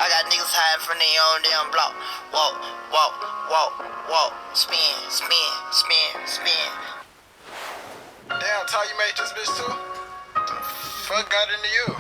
I got niggas hiding from their own damn block. Walk, walk, walk, walk, spin, spin, spin, spin. Damn, Ty, you made this bitch too? Fuck got into you?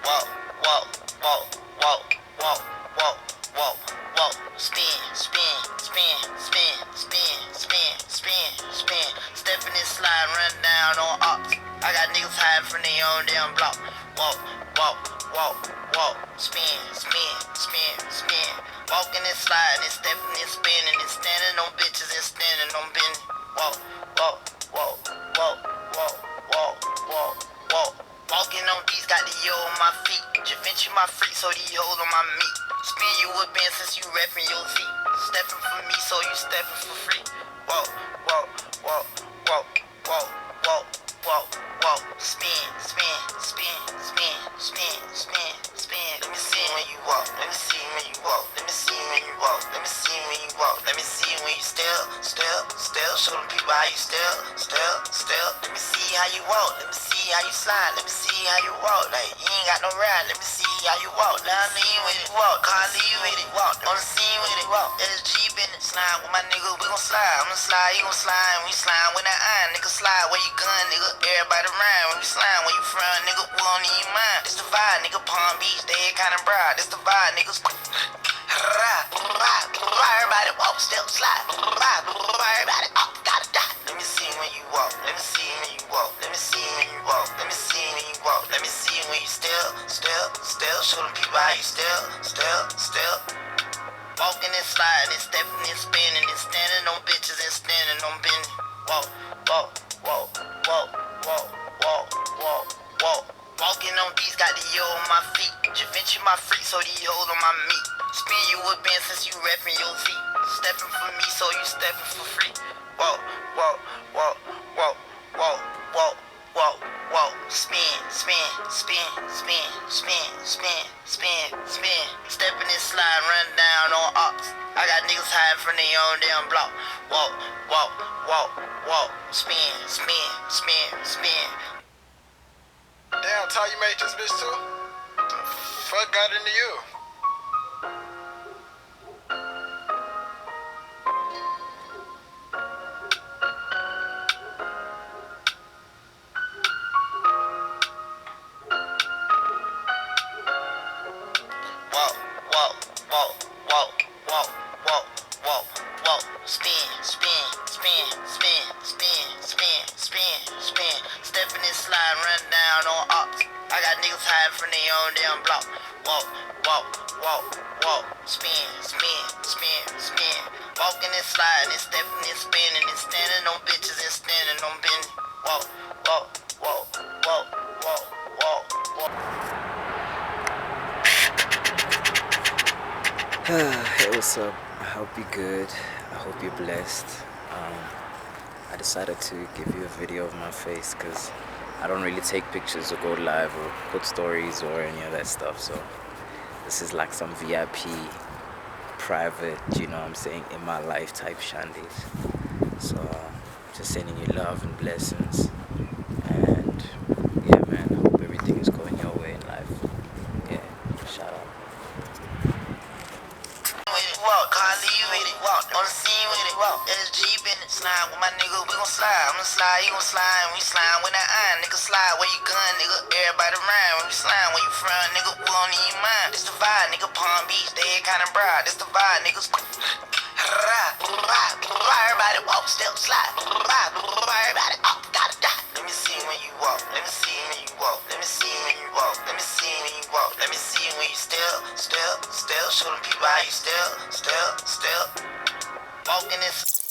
Walk, walk, walk, walk, walk, walk, walk, walk, spin, spin, spin, spin, spin, spin, spin, spin. Stepping this slide, run down on ops. I got niggas hiding from their own damn block. Walk, walk, walk, walk, spin, spin, spin, spin. Walking and sliding and stepping and spinning and standing on bitches and standing on business. Walk, walk, walk, walk, walk, walk, walk, walk. Walking on these, got the yo on my feet. Javinci my freak, so these hoes on my meat. Spin you a band since you reppin' your feet. Steppin' for me, so you steppin' for free. Walk, walk, walk, walk, walk, walk, walk, walk. Spin, spin, spin, spin, spin, spin, spin. Let me see when you walk. Let me see when you walk. Let me see when you walk. Let me see when you walk. Let me see when you still. Show them people how you still. Let me see how you walk. Let me see how you slide. Let me see how you walk. Like you ain't got no ride. Let me see how you walk. Now lean with it, walk. Car lean with it, walk. On the scene with it, walk. SG business. Slide with my nigga, we gon' slide. I'ma slide, you gon' slide. We slide with that iron, nigga. Slide where you gun, nigga. Everybody rhyme when we slide. Where you from, nigga? We don't need mind. This the vibe, nigga. Palm Beach, they ain't kinda broad. This the vibe, niggas. Everybody walk, step, slide. Everybody up, gotta die. Let me see when you walk. Let me see when you walk. Let me see when you walk. Let me see when you walk. Let me see when you still. Show them people how you still. Walking and sliding and stepping and spinning and standing on bitches and standing on business. Walk, walk, walk, walk, walk, walk, walk, walk. Walking on these, got the yo on my feet. Javinci my freak, so these hoes on my meat. Spin you a band since you reppin' your feet. Steppin' for me, so you steppin' for free. Walk, walk, walk, walk, walk, walk, walk, walk. Spin, spin, spin, spin, spin, spin, spin, spin. Steppin' and slide, run down on ops. I got niggas hiding from their own damn block. Walk, walk, walk, walk. Spin, spin, spin, spin. Damn, Ty, you made this bitch too? Fuck got into you? Walk, walk, walk, walk, walk, walk, walk, walk. Spin, spin, spin, spin, spin, spin, spin, spin. Stepping and slide, run down on ops. I got niggas hiding from their own damn block. Walk, walk, walk, walk. Spin, spin, spin, spin. Walking and sliding and stepping and spinning and standing on bitches and standing on business. Walk, walk, walk, walk, walk, walk, walk. Hey, what's up? I hope you're good. I hope you're blessed. I decided to give you a video of my face because I don't really take pictures or go live or put stories or any of that stuff. So this is like some VIP, private, you know what I'm saying, in my life type shandies. So just sending you love and blessings. And yeah, man, I hope everything is going your way in life. Yeah, shout out. Walk, car leave with it, walk, on the scene with it, walk, SG business, slide with my nigga, we gon' slide, I'ma slide, you gon' slide, we slide with that iron, nigga, slide where you gun, nigga, everybody rhyme, when we slide, where you from, nigga, we don't need mind, this the vibe, nigga, Palm Beach, they ain't kinda broad, this the vibe, niggas, everybody walk, step, slide, everybody up, gotta die, let me see when you walk, let me see when you walk, let me see when you walk, let me see when you walk, let me see when you still, show them people how you still, walking this.